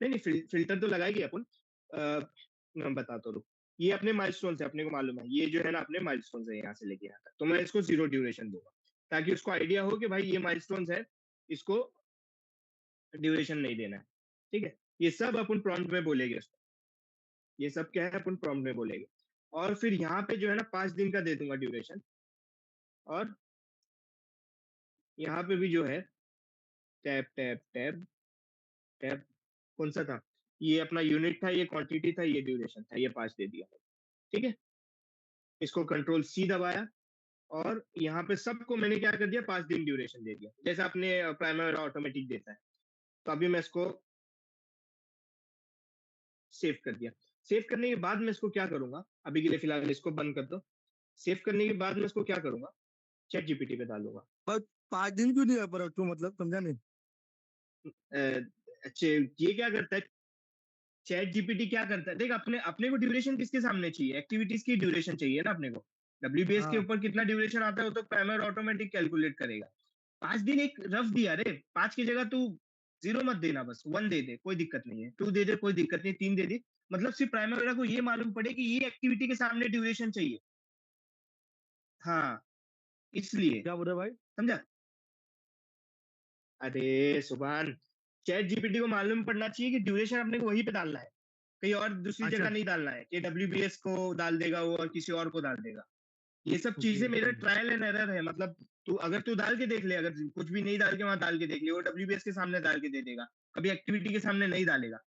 नहीं नहीं, फिल्टर तो लगाएंगे अपन। मैं बताता हूँ, ये अपने माइलस्टोन है, अपने को मालूम है, ये जो है ना अपने माइलस्टोन है, यहाँ से लेके यहाँ तक। तो मैं इसको 0 ड्यूरेशन दूंगा, ताकि उसको आइडिया हो कि भाई ये माइलस्टोन है, इसको ड्यूरेशन नहीं देना है, ठीक है। ये सब अपन प्रॉम्प्ट में बोलेंगे उसको, ये सब क्या है अपन प्रॉम्प्ट में बोलेंगे। और फिर यहाँ पे जो है ना 5 दिन का दे दूंगा ड्यूरेशन। और यहाँ पे भी जो है, टैब टैब टैब टैब, कौन सा था, ये अपना यूनिट था, ये क्वांटिटी था, ये ड्यूरेशन था, ये 5 दे दिया, ठीक है। इसको कंट्रोल सी दबाया, और यहाँ पे सबको मैंने क्या कर दिया, 5 दिन ड्यूरेशन दे दिया, जैसे अपने प्राइमरी ऑटोमेटिक देता है। तो अभी मैं इसको सेव कर दिया। सेव करने के बाद मैं इसको क्या करूंगा, अभी के लिए फिलहाल इसको बंद कर दो। सेव करने के बाद मैं इसको क्या करूंगा, चैट जीपीटी पे डालूंगा। बस 5 दिन क्यों नहीं पर तू, मतलब समझा नहीं। अच्छा, ये क्या करता है, चैट जीपीटी क्या करता है, देख अपने अपने को ड्यूरेशन किसके सामने चाहिए, एक्टिविटीज की ड्यूरेशन चाहिए ना अपने को। डब्ल्यूबीएस के हाँ। ऊपर कितना ड्यूरेशन आता है वो तो प्राइमर ऑटोमेटिक कैलकुलेट करेगा। 5 दिन एक रफ दिया रे, 5 की जगह तू 0 मत देना, बस 1 दे दे, कोई दिक्कत नहीं है, 2 दे दे, कोई दिक्कत नहीं, 3 दे दे। मतलब सिर्फ प्राइमर को ये मालूम पड़े कि ये एक्टिविटी के सामने ड्यूरेशन चाहिए। हाँ, इसलिए, क्या बोल रहे भाई? समझा। अरे सुभान, चैट जीपीटी को मालूम पड़ना चाहिए कि ड्यूरेशन अपने को वहीं पे डालना है, कहीं और दूसरी अच्छा। जगह नहीं डालना है कि डब्ल्यूबीएस को डाल देगा वो और किसी और को डाल देगा। ये सब ओके चीजें मेरे ओके। ट्रायल एंड एरर है, मतलब तू अगर तू डाल के देख ले, अगर कुछ भी नहीं डाल के वहां डाल के देख ले, वो डब्ल्यूबीएस के सामने डाल के दे देगा, कभी एक्टिविटी के सामने नहीं डालेगा।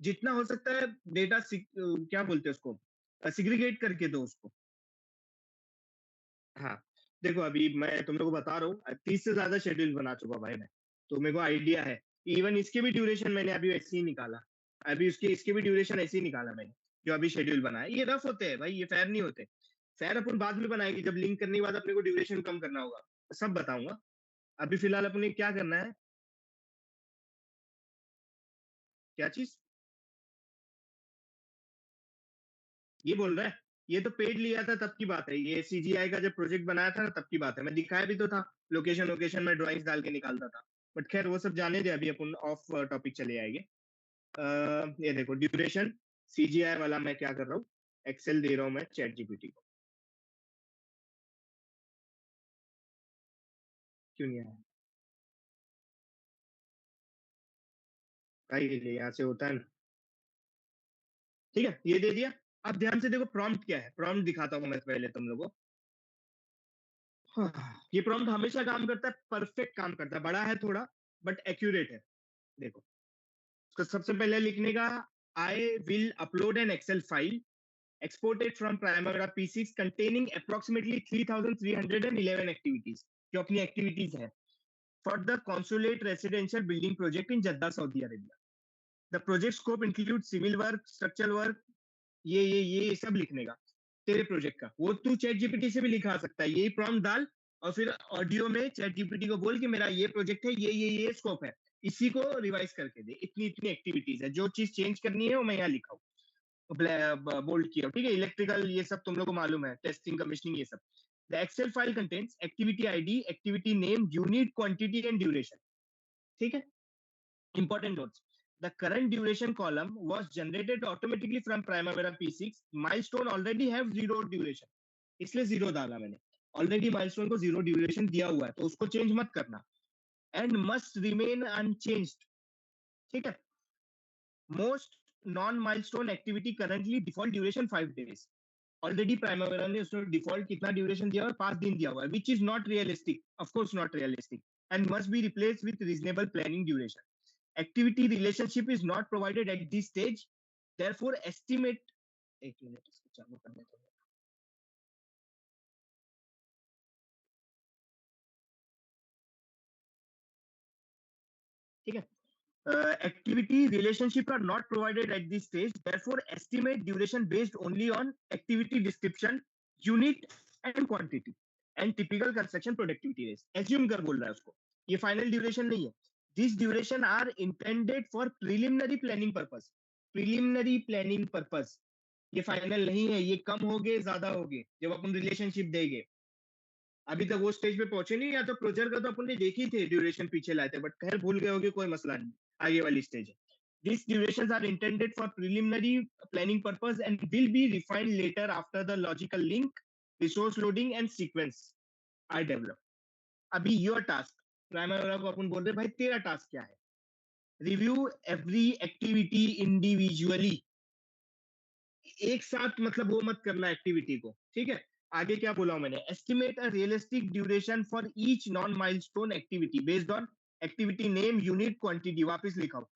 जितना हो सकता है डेटा क्या बोलते हैं उसको, सिग्रीगेट करके दो उसको। हाँ, देखो अभी मैं तुम लोग को बता रहा हूँ, 30 से ज्यादा शेड्यूल बना चुका भाई मैं, तो मेरे को आइडिया है। इवन इसके भी ड्यूरेशन मैंने अभी ऐसे ही निकाला, अभी उसके इसके भी ड्यूरेशन ऐसे ही निकाला मैंने, जो अभी शेड्यूल बना है। ये रफ होते हैं भाई, ये फेयर नहीं होते। फेयर अपन बाद में बनाएंगे, जब लिंक करने के बाद अपने को ड्यूरेशन कम करना होगा, सब बताऊंगा। अभी फिलहाल अपने क्या करना है, क्या चीज, ये बोल रहा है, ये तो पेड लिया था तब की बात है, ये सीजीआई का जब प्रोजेक्ट बनाया था ना तब की बात है, मैं दिखाया भी तो था, लोकेशन लोकेशन में ड्राइंग्स डाल के निकालता था। बट खैर वो सब जाने दे, अभी अपन ऑफ टॉपिक चले आएंगे। ये देखो ड्यूरेशन, सीजीआई वाला मैं क्या कर रहा हूँ, एक्सेल दे रहा हूँ मैं चैट जीपीटी को। क्यों नहीं आया भाई, ये यहाँ से होता है ना, ठीक है, ये दे दिया। अब ध्यान से देखो प्रॉम्प्ट क्या है, प्रॉम्प्ट दिखाता हूँ मैं पहले तुम लोगों को। हाँ, ये प्रॉम्प्ट हमेशा काम करता है, परफेक्ट काम करता है, बड़ा है थोड़ा बट एक्यूरेट है। देखो, तो सबसे पहले लिखने का, I will upload an Excel file exported from Primavera P6 containing approximately 3,311 activities, जो अपनी activities है, for the consulate residential building project in Jeddah, Saudi Arabia. The project scope includes civil work, structural work, ये सब लिखने का तेरे project का, वो तू चैट जीपीटी से भी लिखा सकता है, यही प्रॉम्प्ट डाल और फिर ऑडियो में चैट जीपीटी को बोल कि मेरा ये प्रोजेक्ट है, ये स्कोप है, इसी को रिवाइज करके दे, इतनी इतनी एक्टिविटीज है, जो चीज चेंज करनी है वो मैं यहाँ लिखा हूँ, बोल्ड किया, ठीक है। इलेक्ट्रिकल ये सब तुम लोग को मालूम है, टेस्टिंग कमीशनिंग ये सब। The Excel file contains activity ID, activity name, unit, quantity and duration, ठीक है। Important notes. The current duration column was generated automatically from Primavera P6. Milestone already have zero duration. इसलिए zero डाला मैंने, already milestone को zero duration दिया हुआ है, तो उसको चेंज मत करना। एंड मस्ट रिमेन अनचेंज्ड, ठीक है। Most non milestone activity currently default duration 5 days। Already Primavera ने उसने डिफॉल्ट कितना ड्यूरेशन दिया हुआ है, 5 दिन दिया हुआ है, which is not realistic, of course not realistic, and must be replaced with reasonable planning duration. Activity relationship is not provided at this stage, therefore estimate, एक मिनट इसको चालू करने दो, ठीक है। Activity relationship are not provided at this stage, therefore estimate duration based only on activity description, unit and quantity and typical construction productivity rates। assume कर बोल रहा है उसको, ये final duration नहीं है। These duration are intended for preliminary planning purpose, preliminary planning purpose, ये final नहीं है, ये कम होगे ज्यादा होगे जब अपन रिलेशनशिप देंगे। अभी तक वो स्टेज पे पहुंचे नहीं, या तो प्रोजेक्ट का तो अपन ने देखी थे ड्यूरेशन पीछे लाए थे, बट खैर भूल गए होगे, कोई मसला नहीं, आगे वाली स्टेज है। These durations are intended for preliminary planning purpose and will be refined later after the logical link, resource loading and sequence are developed। अभी योर टास्क, प्राइमरी को अपन बोल रहे भाई तेरा टास्क क्या है, रिव्यू एवरी एक्टिविटी इंडिविजुअली, एक साथ मतलब वो मत करना एक्टिविटी को, ठीक है। आगे क्या बोला हूं मैंने, estimate a realistic duration for each non milestone activity based on activity name, unit, quantity, वापस लिखा हूं,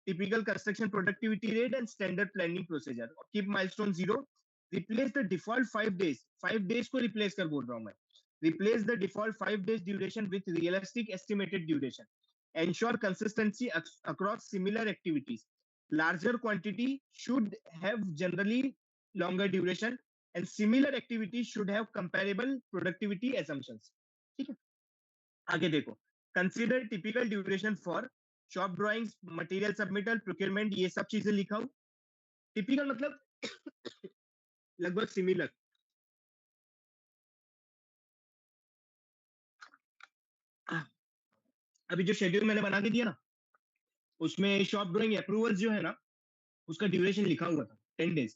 typical construction productivity rate and standard planning procedure, keep milestone zero, replace the default 5 days, 5 days को replace कर बोल रहा हूं मैं, replace the default 5 days duration with realistic estimated duration, ensure consistency across similar activities, larger quantity should have generally longer duration and similar activities should have comparable productivity assumptions, ठीक है। आगे देखो, consider typical duration for shop drawings, material submittal, procurement, ये सब चीजें लिखा हूं। Typical मतलब लगभग सिमिलर, अभी जो शेड्यूल मैंने बना के दिया ना, उसमें शॉप ड्राइंग अप्रूवल जो है ना, उसका ड्यूरेशन लिखा हुआ था 10 days।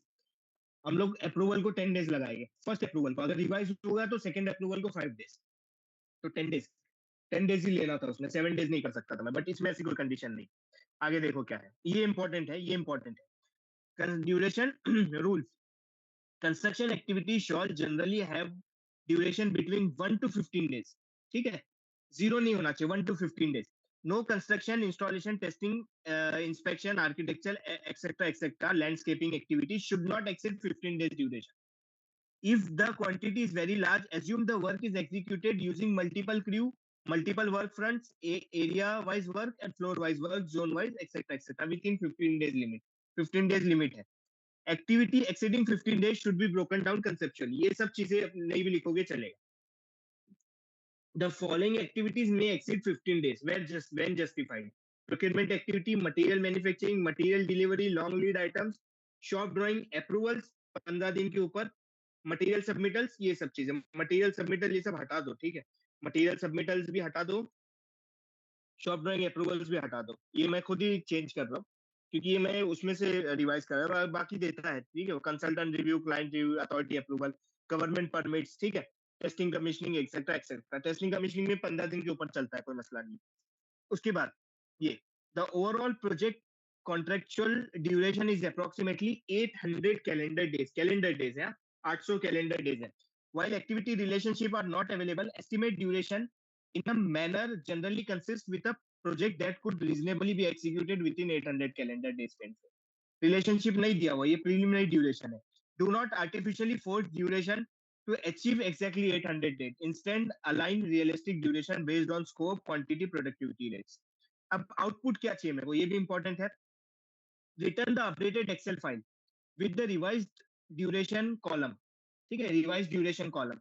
हम लोग अप्रूवल को 10 days लगाएंगे, फर्स्ट अप्रूवल को, अगर रिवाइज होगा तो सेकंड अप्रूवल को 5 days, तो 10 days, 10 days ही लेना था उसमें, 7 days नहीं कर सकता था मैं, बट इसमें ऐसी कोई कंडीशन नहीं। आगे देखो क्या है, ये इंपॉर्टेंट है, ये इंपॉर्टेंट है। Duration rules, construction activity shawl generally have duration between 1 to 15 days, ठीक है, जीरो नहीं होना चाहिए, 1 to 15 days। No construction, installation, testing, inspection, architecture, etc., landscaping activities should not exceed 15 days duration. If the quantity is very large, assume the work is executed using multiple crew, multiple work fronts, area-wise work and floor-wise work, zone-wise, etc., within 15 days limit. 15 days limit है। Activity exceeding 15 days should be broken down conceptually। ये सब चीजें नहीं भी लिखोगे चलेगा। The following activities may exceed 15 days when justified. Procurement activity, material manufacturing, material delivery, long lead items, shop drawing approvals 15 दिन के ऊपर, मटेरियल सबमिटल्स, ये सब चीजें, मटेरियल सबमिटल ये सब हटा दो, ठीक है, मटेरियल सबमिटल्स भी हटा दो, शॉप ड्राइंग अप्रूवल्स भी हटा दो, ये मैं खुद ही चेंज कर रहा हूँ क्योंकि ये मैं उसमें से रिवाइज कर रहा हूँ, बाकी देता है, ठीक है, consultant review, client review, authority approval, government permits, ठीक है, testing commissioning etcetera etcetera. Testing commissioning में 15 दिन के ऊपर चलता है, कोई मसला नहीं। उसके बाद ये the overall project contractual duration is approximately 800 calendar days है, 800 कैलेंडर डेज है। While activity relationship are not available, estimate duration in a manner generally consists with a project that could reasonably be executed within 800 calendar days। Relationship नहीं दिया हुआ, ये preliminary duration है। Do not artificially force duration to achieve exactly 800 days. Instead, align realistic duration based on scope, quantity, productivity rates. अब output क्या चाहिए मेरे को, ये भी इंपॉर्टेंट है. Return the updated Excel file with the revised duration column. ठीक है, revised duration column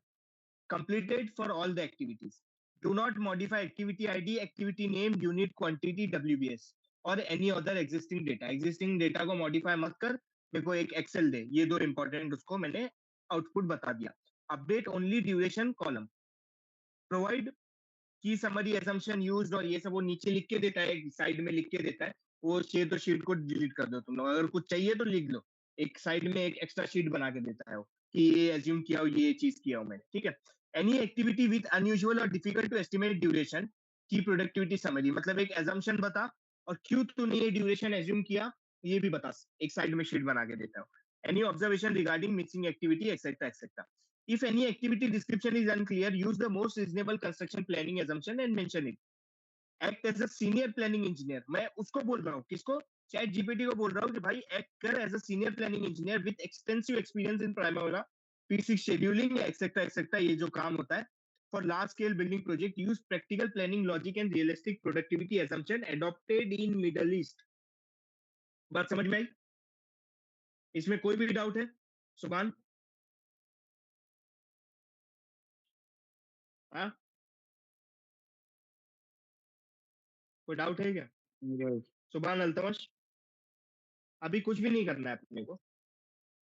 completed for all the activities. Do not modify activity ID, activity name, unit, quantity, WBS or any other existing data. Existing data को modify मत कर, मेरे को एक Excel दे. ये दो इंपॉर्टेंट उसको मैंने आउटपुट बता दिया. Update only duration column. Provide की समरी एजम्पशन यूज्ड और ये सब वो नीचे लिख के देता है, साइड में लिख के देता है. वो चाहिए तो शीट को डिलीट कर दो तुम लोग, अगर कुछ चाहिए तो लिख लो. एक साइड में एक एक्स्ट्रा शीट बना के देता है वो कि ये एज्यूम किया हो, ये चीज किया हो मैंने. ठीक है. एनी एक्टिविटी विद अनयूजुअल और डिफिकल्ट टू एस्टिमेट ड्यूरेशन की प्रोडक्टिविटी समरी, मतलब एक एजम्पशन बता और क्यों तूने ये ड्यूरेशन एज्यूम किया ये भी बता, एक साइड में शीट बना के देता है. Any observation regarding missing activity etcetera etcetera. If any activity description is unclear, use the most reasonable construction planning assumption and mention it. Act as a senior planning engineer. मैं उसको बोल रहा हूँ, किसको? चैट जीपीटी को बोल रहा हूँ कि भाई एक्ट कर as a senior planning engineer with extensive experience in Primavera, P6 scheduling etcetera etcetera, ये जो काम होता है for large scale building project. Use practical planning logic and realistic productivity assumption adopted in Middle East. बात समझ में आई? इसमें कोई भी डाउट है? सुभान? हाँ, कोई डाउट है क्या? सुभान अल्तमश. अभी कुछ भी नहीं करना है अपने को,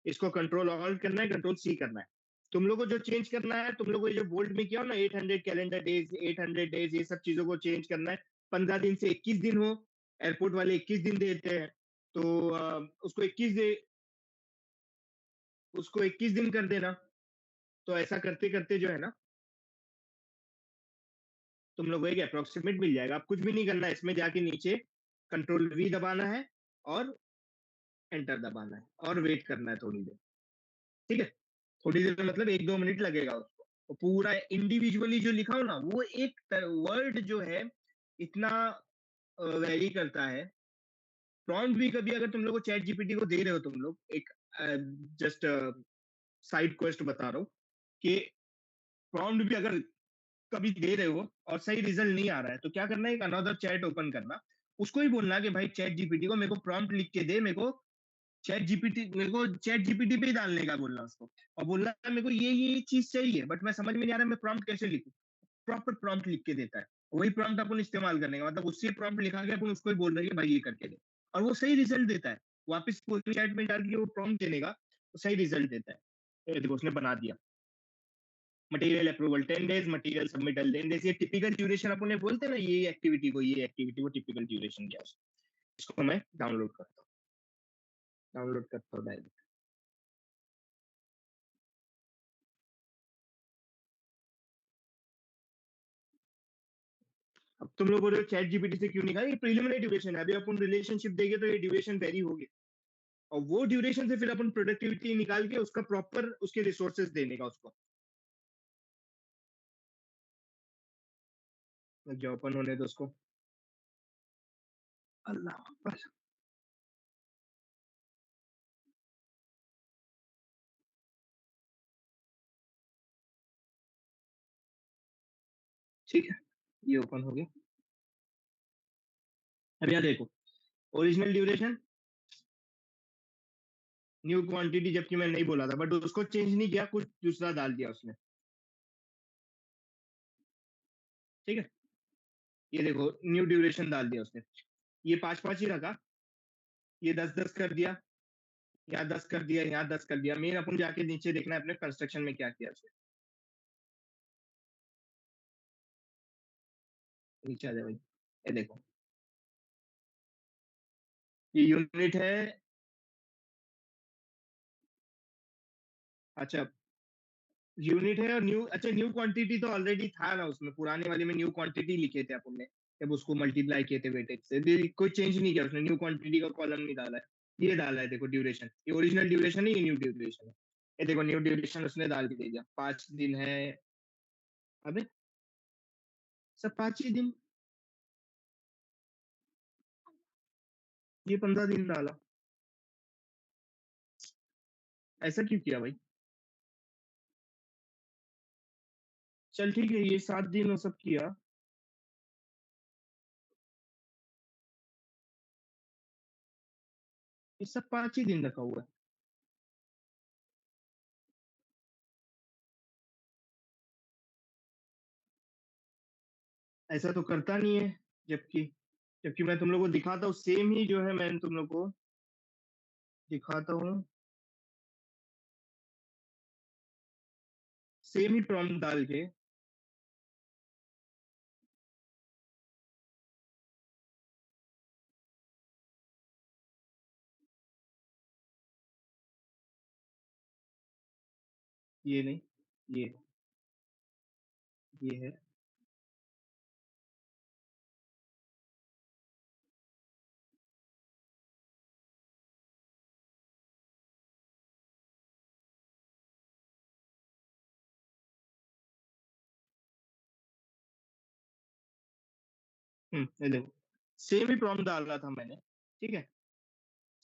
इसको कंट्रोल ऑल्ट करना है, कंट्रोल सी करना है. तुम लोगों को जो चेंज करना है, तुम लोगों को जो बोल्ड में किया हो ना 800 कैलेंडर डेज, 800 डेज, ये सब चीजों को चेंज करना है. 15 दिन से 21 दिन हो. एयरपोर्ट वाले 21 दिन देते हैं, तो उसको 21 दिन कर देना. तो ऐसा करते करते जो है ना, तुम लोगों को एक अप्रोक्सीमेट मिल जाएगा. अब कुछ भी नहीं करना है, इसमें जाके नीचे कंट्रोल वी दबाना है और एंटर दबाना है और वेट करना है थोड़ी देर. ठीक है, थोड़ी देर मतलब 1-2 मिनट लगेगा उसको. तो पूरा इंडिविजुअली जो लिखा हो ना, वो एक वर्ड जो है इतना वेरी करता है. प्रॉम्प्ट भी कभी अगर तुम लोग को चैट जीपीटी को दे रहे हो, तुम लोग एक जस्ट साइड क्वेस्ट बता रहा हूँ कि प्रॉम्प्ट भी अगर कभी दे रहे हो और सही रिजल्ट नहीं आ रहा है, तो क्या करना है, एक अनदर चैट ओपन करना, उसको ही बोलना कि भाई चैट जीपीटी को मेरे को प्रॉम्प्ट लिख के दे, मेरे को चैट जीपीटी पे ही डालने का बोलना उसको. और बोलना मेरे को ये चीज चाहिए बट मैं समझ में नहीं आ रहा, मैं प्रॉम्प्ट कैसे लिखूं. प्रॉपर प्रॉम्प्ट लिख के देता है. वही प्रॉम्प्ट अपन इस्तेमाल करने का मतलब उससे प्रॉम्प्ट लिखा के अपन उसको ही बोल रहे हैं कि भाई ये करके दे, और वो सही रिजल्ट देता है. वापस पूरी चैट में डाल के वो प्रॉम्प्ट देने का, तो सही रिजल्ट देता है. ये देखो उसने बना दिया. Material approval 10 days, material submittal 10 days. ये टिपिकल ड्यूरेशन अपन बोलते हैं ना, ये एक्टिविटी वो टिपिकल ड्यूरेशन क्या है. इसको मैं डाउनलोड करता हूँ डायरेक्ट. अब तुम लोग बोल रहे हो चैट जीपीटी से क्यों नहीं कहा, ये प्रीलिमिनरी ड्यूरेशन है. अभी अपन रिलेशनशिप देंगे तो ये ड्यूरेशन वेरी होगी, और वो ड्यूरेशन से फिर अपन प्रोडक्टिविटी निकाल के उसका प्रॉपर उसके रिसोर्सेज देने का उसको. जो अपन होने तो उसको अल्लाह बस. ठीक है, ये ओपन हो गया. अब यहाँ देखो, ओरिजिनल ड्यूरेशन, न्यू क्वांटिटी, जबकि मैं नहीं बोला था बट उसको चेंज नहीं किया, कुछ दूसरा डाल दिया उसने. ठीक है, ये देखो न्यू ड्यूरेशन डाल दिया उसने. ये 5-5 ही रखा, ये 10-10 कर दिया, यहाँ 10 कर दिया, यहाँ 10 कर दिया. मेन अपन जाके नीचे देखना है अपने कंस्ट्रक्शन में क्या किया उसने. नीचे आ जाए भाई, ये देखो, ये यूनिट है. अच्छा, यूनिट है और न्यू, अच्छा न्यू क्वांटिटी तो ऑलरेडी था ना उसमें, पुराने वाले में न्यू क्वांटिटी लिखे थे अपन ने जब उसको मल्टीप्लाई किए थे वेटेज से. कोई चेंज नहीं किया उसने, न्यू क्वांटिटी का कॉलम नहीं डाला है. ये डाला है देखो ड्यूरेशन, ये ओरिजिनल ड्यूरेशन है, ये न्यू ड्यूरेशन है. ये देखो न्यू ड्यूरेशन उसने डाल के दे दिया, 5 दिन है. अबे सब 5 ही दिन, ये 15 दिन डाला. ऐसा क्यों किया भाई? चल ठीक है, ये 7 दिन वो सब किया। ये सब 5 ही दिन रखा हुआ है। ऐसा तो करता नहीं है। जबकि जबकि मैं तुम लोग को दिखाता हूँ, सेम ही जो है मैं तुम लोग को दिखाता हूँ, सेम ही प्रॉम्प्ट डाल के। ये नहीं, ये ये है। ये देखो, सेम ही प्रॉम्प्ट डाल रहा था मैंने। ठीक है,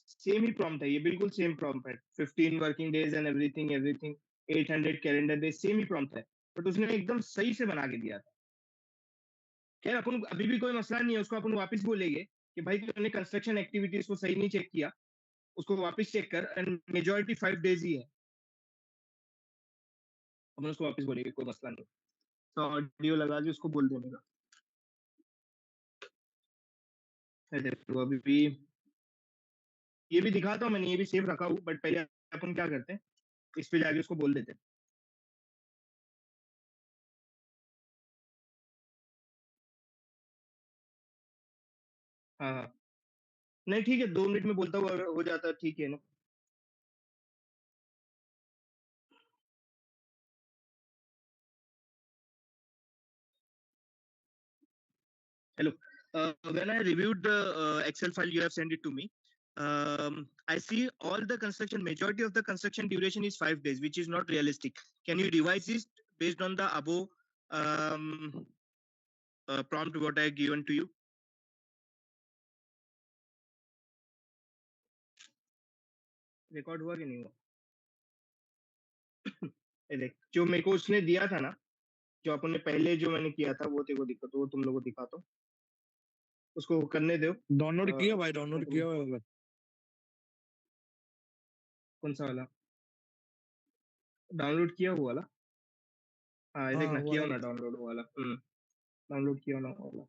सेम ही प्रॉम्प्ट है, ये बिल्कुल सेम प्रॉम्प्ट है। 15 working days and everything everything, 800 calendar days, same he prompt है। बट उसने एकदम सही से बना के दिया था। खैर, अपन अभी भी कोई मसला नहीं है, उसको अपन वापस बोलेंगे कि भाई तूने कंस्ट्रक्शन एक्टिविटीज को सही नहीं चेक किया, उसको वापस चेक कर, एंड मेजोरिटी 5 डेज ही है। अपन उसको वापस बोलेंगे, कोई मसला नहीं। तो ऑडियो लगा के उसको बोल देने का। है देखो, अभी भी ये भी दिखाता हूँ मैंने, ये भी सेव रखा हूँ, बट पहले अपन क्या करते हैं, इस पे जाके उसको बोल देते हैं। हाँ हाँ, नहीं ठीक है, 2 मिनट में बोलता हुआ अगर हो जाता है, ठीक है ना। Hello. When I reviewed the Excel file you have sent it to me, I see all the construction, majority of the construction duration is 5 days, which is not realistic. Can you revise this based on the above um, prompt what I given to you? Record हुआ कि नहीं हुआ? ये देख, जो मेरे को उसने दिया था ना, जो अपन ने पहले जो मैंने किया था, वो तेरे को दिक्कत, वो तुम लोगों को दिखाता हूँ। उसको करने दो। डाउनलोड किया भाई, मैं डाउनलोड तुम किया हुआ है। कौन सा वाला डाउनलोड किया हुआ वाला? हाँ, ये हाँ देखना, वो किया वाला हो ना डाउनलोड वाला। डाउनलोड किया हो ना वो वाला।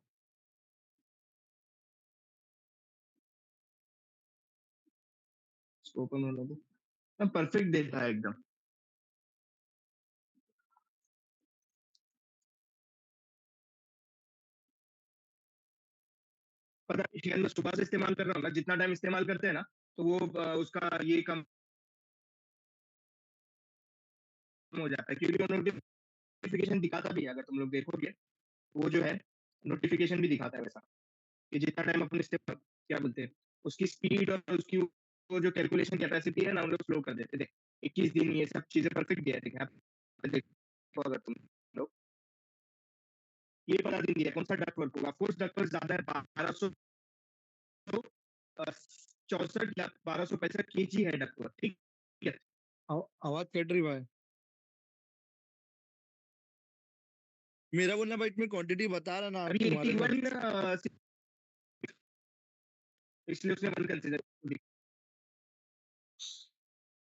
इसको ओपन होने दो। परफेक्ट देता है एकदम। पता है, इसके अंदर सुबह से इस्तेमाल कर रहा हूँ ना, जितना टाइम इस्तेमाल करते हैं ना, तो वो उसका ये कम हो जाता है, क्योंकि वो नोटिफिकेशन दिखाता भी है, अगर तुम लोग देखोगे वो जो है नोटिफिकेशन भी दिखाता है वैसा, कि जितना टाइम अपन इस्तेमाल, क्या बोलते हैं, उसकी स्पीड और उसकी वो जो कैलकुलेशन कैपेसिटी है ना, उन लोग स्लो कर देते। देख, 21 दिन ये सब चीजें परफेक्ट दिया है। देख यहाँ पे देखो, अगर तुम लोग ये 15 दिन दिया, कौन सा डक वर्क होगा? ऑफकोर्स डक वर्क ज्यादा है, 1264 1265 kg है डक वर्क। ठीक है, आवाज कट रही भाई। मेरा बोलना भाई, इसमें क्वांटिटी बता रहा ना अभी तुम्हारे 80 हुआ में। नहीं ना, इसलिए उसने 1 कंसीडर,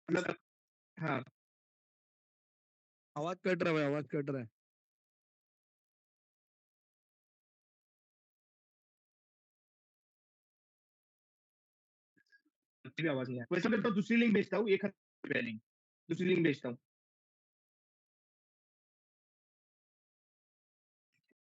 मतलब। हाँ, आवाज कट रहा है भाई, आवाज कट रहा है। भी आवाज नहीं है। वैसे मैं तो दूसरी लिंक भेजता हूँ, एक लिंक, दूसरी लिंक भेजता हूँ।